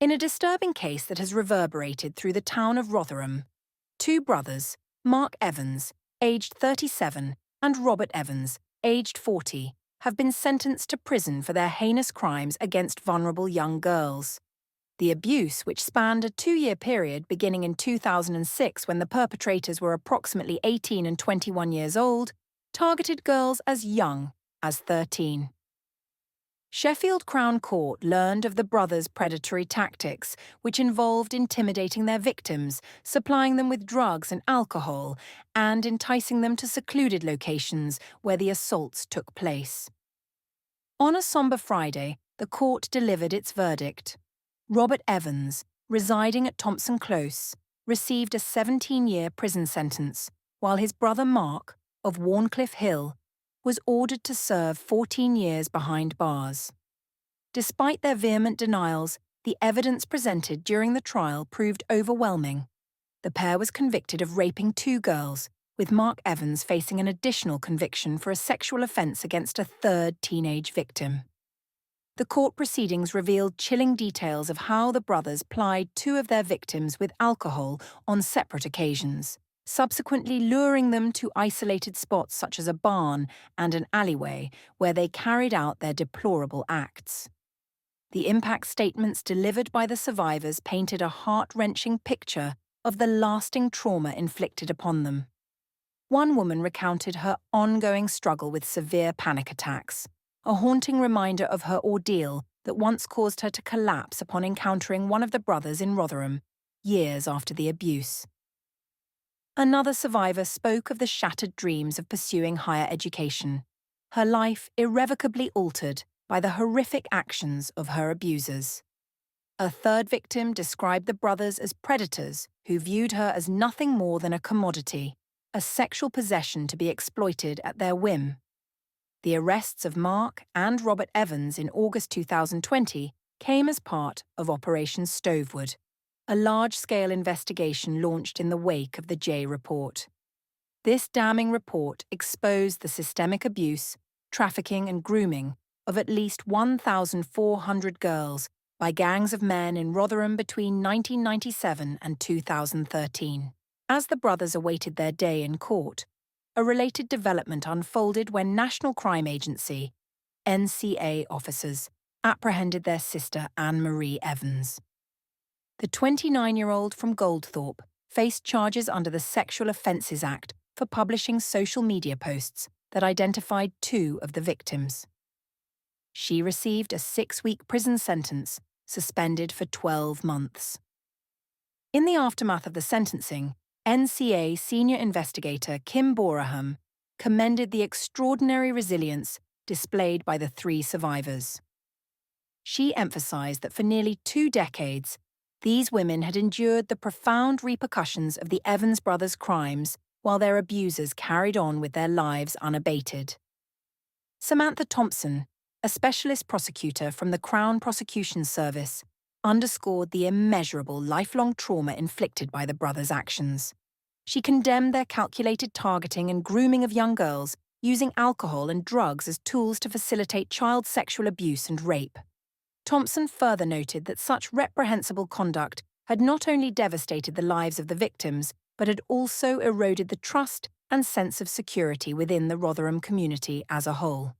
In a disturbing case that has reverberated through the town of Rotherham, two brothers, Mark Evans, aged 37, and Robert Evans, aged 40, have been sentenced to prison for their heinous crimes against vulnerable young girls. The abuse, which spanned a 2-year period beginning in 2006 when the perpetrators were approximately 18 and 21 years old, targeted girls as young as 13. Sheffield Crown Court learned of the brothers' predatory tactics, which involved intimidating their victims, supplying them with drugs and alcohol, and enticing them to secluded locations where the assaults took place. On a sombre Friday, the court delivered its verdict. Robert Evans, residing at Thompson Close, received a 17-year prison sentence, while his brother Mark, of Warncliffe Hill, was ordered to serve 14 years behind bars. Despite their vehement denials, the evidence presented during the trial proved overwhelming. The pair was convicted of raping 2 girls, with Mark Evans facing an additional conviction for a sexual offence against a third teenage victim. The court proceedings revealed chilling details of how the brothers plied 2 of their victims with alcohol on separate occasions, subsequently luring them to isolated spots such as a barn and an alleyway where they carried out their deplorable acts. The impact statements delivered by the survivors painted a heart-wrenching picture of the lasting trauma inflicted upon them. One woman recounted her ongoing struggle with severe panic attacks, a haunting reminder of her ordeal that once caused her to collapse upon encountering one of the brothers in Rotherham, years after the abuse. Another survivor spoke of the shattered dreams of pursuing higher education, her life irrevocably altered by the horrific actions of her abusers. A third victim described the brothers as predators who viewed her as nothing more than a commodity, a sexual possession to be exploited at their whim. The arrests of Mark and Robert Evans in August 2020 came as part of Operation Stovewood, a large-scale investigation launched in the wake of the Jay Report. This damning report exposed the systemic abuse, trafficking and grooming of at least 1,400 girls by gangs of men in Rotherham between 1997 and 2013. As the brothers awaited their day in court, a related development unfolded when National Crime Agency, NCA officers, apprehended their sister Anne-Marie Evans. The 29-year-old from Goldthorpe faced charges under the Sexual Offences Act for publishing social media posts that identified 2 of the victims. She received a 6-week prison sentence, suspended for 12 months. In the aftermath of the sentencing, NCA senior investigator Kim Boraham commended the extraordinary resilience displayed by the 3 survivors. She emphasised that for nearly 2 decades, these women had endured the profound repercussions of the Evans brothers' crimes while their abusers carried on with their lives unabated. Samantha Thompson, a specialist prosecutor from the Crown Prosecution Service, underscored the immeasurable lifelong trauma inflicted by the brothers' actions. She condemned their calculated targeting and grooming of young girls, using alcohol and drugs as tools to facilitate child sexual abuse and rape. Thompson further noted that such reprehensible conduct had not only devastated the lives of the victims, but had also eroded the trust and sense of security within the Rotherham community as a whole.